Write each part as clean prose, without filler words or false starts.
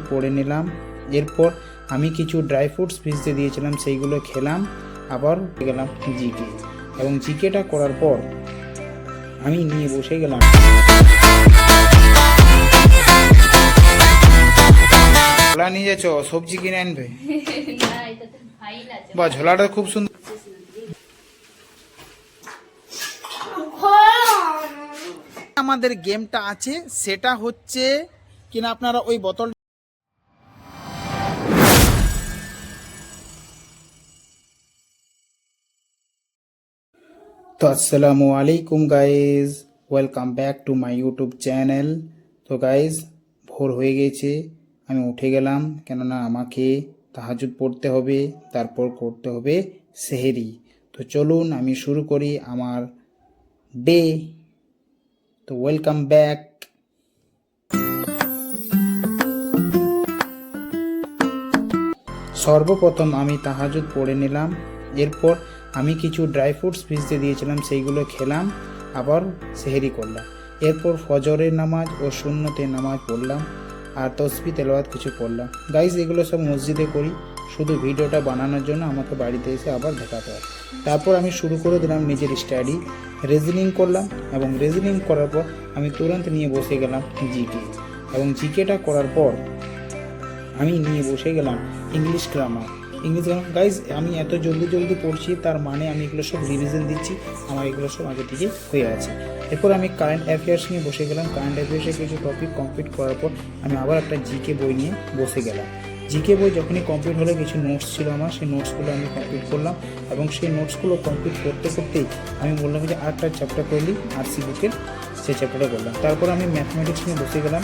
পড়ে নিলাম। এরপর আমি কিছু ড্রাই ফ্রুটস ভিজতে দিয়েছিলাম, সেইগুলো খেলাম। আবার গেলাম জিকে, এবং জিকেটা করার পর আমি নিয়ে বসে গেলাম। ঝোলা নিয়ে যাচ্ছ, সবজি কিনে আনবে? বা ঝোলাটা খুব সুন্দর। আমাদের গেমটা আছে, সেটা হচ্ছে কিনা আপনারা ওই বোতল। তো আসসালামু আলাইকুম guys, welcome back to my YouTube channel. তো গাইজ, ভোর হয়ে গেছে, আমি উঠে গেলাম, কেননা আমাকে তাহাজ্জুদ পড়তে হবে, তারপর করতে হবে সেহরি। তো চলুন আমি শুরু করি আমার ডে। তো ওয়েলকাম ব্যাক। সর্বপ্রথম আমি তাহাজ্জুদ পড়ে নিলাম। এরপর আমি কিছু ড্রাই ফ্রুটস ভিজতে দিয়েছিলাম, সেইগুলো খেলাম। আবার সেহরি করলাম। এরপর ফজরের নামাজ ও সুন্নতের নামাজ পড়লাম, আর তসবিহ তেলাওয়াত কিছু পড়লাম। গাইজ, এগুলো সব মসজিদে করি, শুধু ভিডিওটা বানানোর জন্য আমাকে বাড়িতে এসে আবার দেখাতে হয়। তারপর আমি শুরু করে দিলাম নিজের স্টাডি, রিজনিং করলাম, এবং রিজনিং করার পর আমি তুরন্ত নিয়ে বসে গেলাম জিকে, এবং জিকেটা করার পর আমি নিয়ে বসে গেলাম ইংলিশ গ্রামার। গাইজ, আমি এত জলদি পড়ছি, তার মানে আমি এগুলো সব রিভিশন দিচ্ছি, আমার এগুলো সব আগে থেকে হয়ে আছে। এরপর আমি কারেন্ট অ্যাফেয়ার্স নিয়ে বসে গেলাম। কারেন্ট অ্যাফেয়ার্সে কিছু টপিক কমপ্লিট করার পর আমি আবার একটা জিকে বই নিয়ে বসে গেলাম। জিকে বই যখনই কমপ্লিট হলে, কিছু নোটস ছিল আমার, সেই নোটসগুলো আমি কমপ্লিট করলাম, এবং সেই নোটসগুলো কমপ্লিট করতে করতেই আমি বললাম যে আরেকটা চ্যাপ্টার করলি আরসি বুকের, সেই চ্যাপ্টারটা করলাম। তারপর আমি ম্যাথমেটিক্স নিয়ে বসে গেলাম।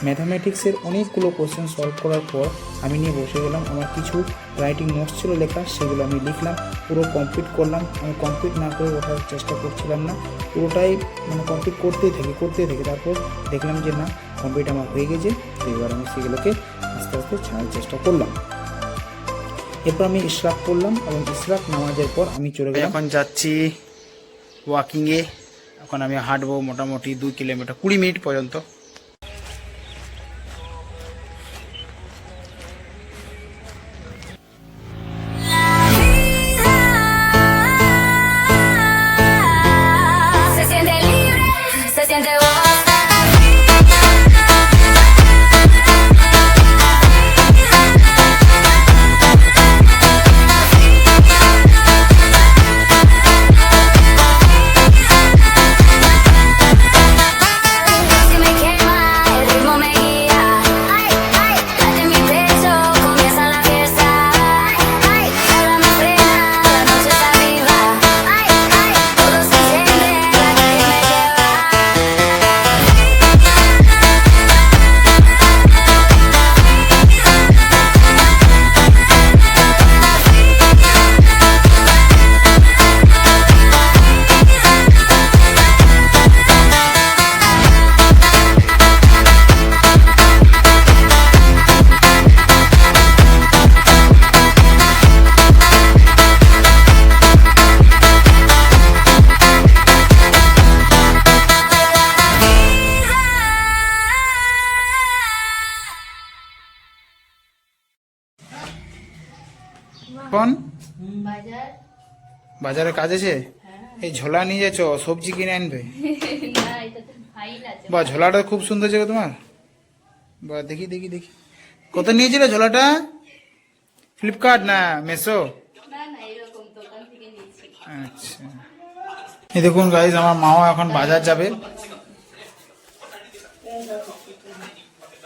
ম্যাথামেটিক্সের অনেকগুলো কোশ্চেন সলভ করার পর আমি নিয়ে বসে গেলাম। আমার কিছু রাইটিং নোটস ছিল লেখা, সেগুলো আমি লিখলাম, পুরো কমপ্লিট করলাম। আমি কমপ্লিট না করে ওঠার চেষ্টা করছিলাম না, পুরোটাই কমপ্লিট করতেই থাকি। তারপর দেখলাম যে না, কমপ্লিট আমার হয়ে গেছে। তো এবার আমি সেগুলোকে আস্তে আস্তে ছাড়ার চেষ্টা করলাম। এরপর আমি ইশরাক করলাম, এবং ইশরাক নামাজের পর আমি চলে গেলাম। এখন যাচ্ছি ওয়াকিংয়ে। এখন আমি হাঁটবো মোটামুটি 2 কিলোমিটার 20 মিনিট পর্যন্ত। কোন বাজারে কাজ আছে? এই ঝোলা নিয়ে যাচ্ছ, সবজি কিনে আনবে? বা ঝোলাটা খুব সুন্দর জায়গা তোমার। বা দেখি, কত নিয়েছিল ঝোলাটা? ফ্লিপকার্ট না মেসো? আচ্ছা, এই দেখুন গাইজ, আমার মাও এখন বাজার যাবে।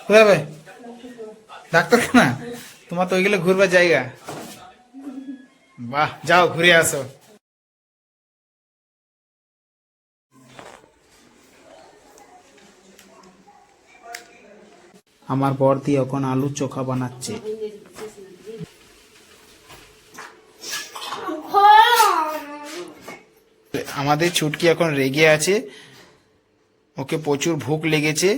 কোথায় যাবে? ডাক্তারখানা? তোমার তো ওইগুলো ঘুরবার জায়গা। বাহ, যাও ঘুরে আসো। আমার বড়দি এখন আলু চোখা বানাচ্ছে। আমাদের ছুটকি এখন রেগে আছে, ওকে প্রচুর ভুক লেগেছে।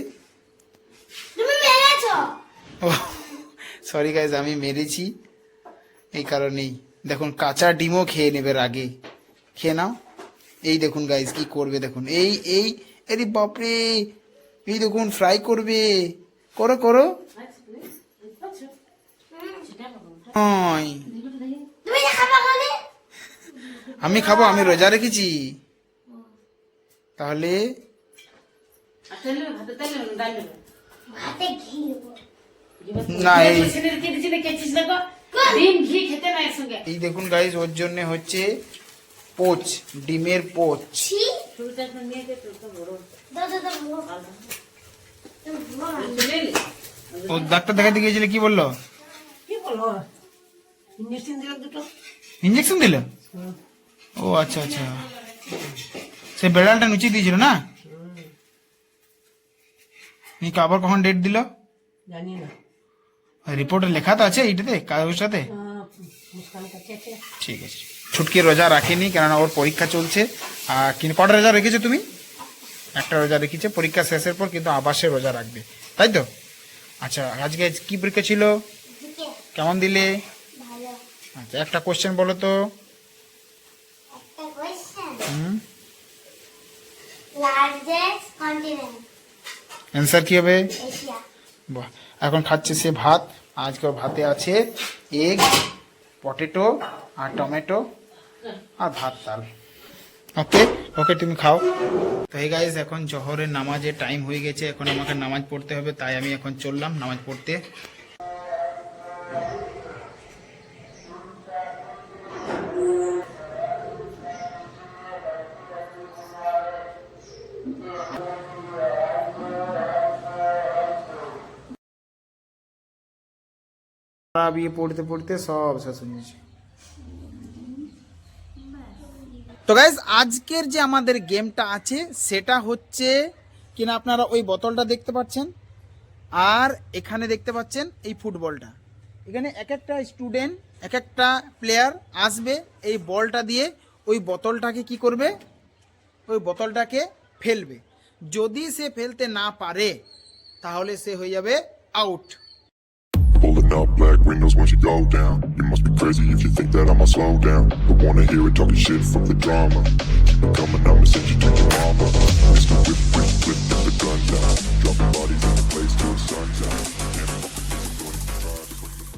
সরি গাইজ, আমি মেরেছি, এই কারণেই। দেখুন, কাঁচা ডিমও খেয়ে নেবে রাগে। খেয়ে নাও। এই দেখুন গাইজ কি করবে, দেখুন, এই আরে বাপরে, এই দেখুন ফ্রাই করবে। করো। নয়, তুমি যে খাবা খালি আমি খাবো, আমি রোজা রেখেছি। তাহলে হাতে ঘি দেবো না, এই ডিম ঘি খেতে না একসঙ্গে এই দেখুন গাইজ, ওর জন্য হচ্ছে পোচ, ডিমের পোচ। ছি শুরুটা নিয়ে যেত তো বড় দাদা দাদা চলে এলি? ও ডাক্তার দেখাতে গিয়েছিলে, কি বললো? কি বলো ইঞ্জেকশন দিল দুটো ইঞ্জেকশন দিল? ও আচ্ছা আচ্ছা, সে বেড়ালটা নুচিয়ে দিয়েছিল না? আবার কখন ডেট দিল? জানি না রিপোর্টে লেখা তো আছে এইটাতে, কাগজটাতে। মুস্কান কাছে ঠিক আছে। ছুটকি রোজা রাখেনি, কেননা ওর পরীক্ষা চলছে। আর কিন্তু কটা রোজা রেখেছো তুমি? একটা রোজা রেখেছে, পরীক্ষা শেষের পর কিন্তু আবার সে রোজা রাখবে, তাই তো? আচ্ছা, আজকে কি পরীক্ষা ছিল, দিকে কেমন দিলে? ভালো আচ্ছা, একটা কোশ্চেন বলো তো। একটা কোশ্চেন হুম, লার্জেস্ট কন্টিনেন্ট অ্যান্সার কি হবে? এশিয়া বাহ, এখন খাচ্ছে সে ভাত। আজকে ওর ভাতে আছে এগ, পটেটো আর টমেটো আর ভাত, ডাল। ওকে ওকে, তুমি খাও। তো এই গাইজ, এখন জোহরের নামাজের টাইম হয়ে গেছে, এখন আমাকে নামাজ পড়তে হবে, তাই আমি এখন চললাম নামাজ পড়তে। বিয়ে পড়তে পড়তে সব শেষ হয়ে গেছে। তো গাইজ, আজকের যে আমাদের গেমটা আছে সেটা হচ্ছে কিনা, আপনারা ওই বোতলটা দেখতে পাচ্ছেন আর এখানে দেখতে পাচ্ছেন এই ফুটবলটা। এখানে এক একটা স্টুডেন্ট, এক একটা প্লেয়ার আসবে, এই বলটা দিয়ে ওই বোতলটাকে কি করবে, ওই বোতলটাকে ফেলবে। যদি সে ফেলতে না পারে তাহলে সে হয়ে যাবে out. Pulling up black windows once you go down. You must be crazy if you think that I'ma slow down. Don't wanna hear it talking shit from the drama. Keep it coming, I'ma send you to your mama. Mr. Whip, whip, whip, get the gun down. Dropping bodies in the place till the sun's out. Can't fuck with this, don't even try. Just wait for the bullets.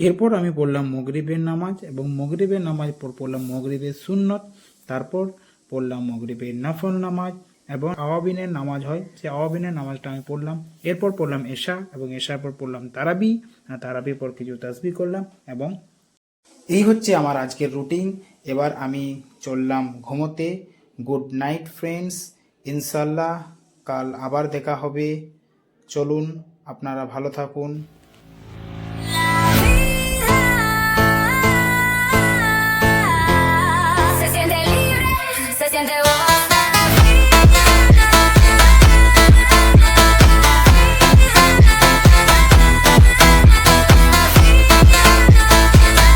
এরপর আমি পড়লাম মগরিবের নামাজ, এবং মগরিবের নামাজ পর পড়লাম মগরিবের সুন্নত, তারপর পড়লাম মগরিবের নফল নামাজ, এবং আওয়াবিনের নামাজ হয়, সেই আওয়াবিনের নামাজটা আমি পড়লাম। এরপর পড়লাম এশা, এবং এশার পর পড়লাম তারাবি, আর তারাবির পর কিছু তাসবিহ করলাম। এবং এই হচ্ছে আমার আজকের রুটিন। এবার আমি চললাম ঘুমোতে। গুড নাইট ফ্রেন্ডস, ইনশাল্লাহ কাল আবার দেখা হবে। চলুন, আপনারা ভালো থাকুন।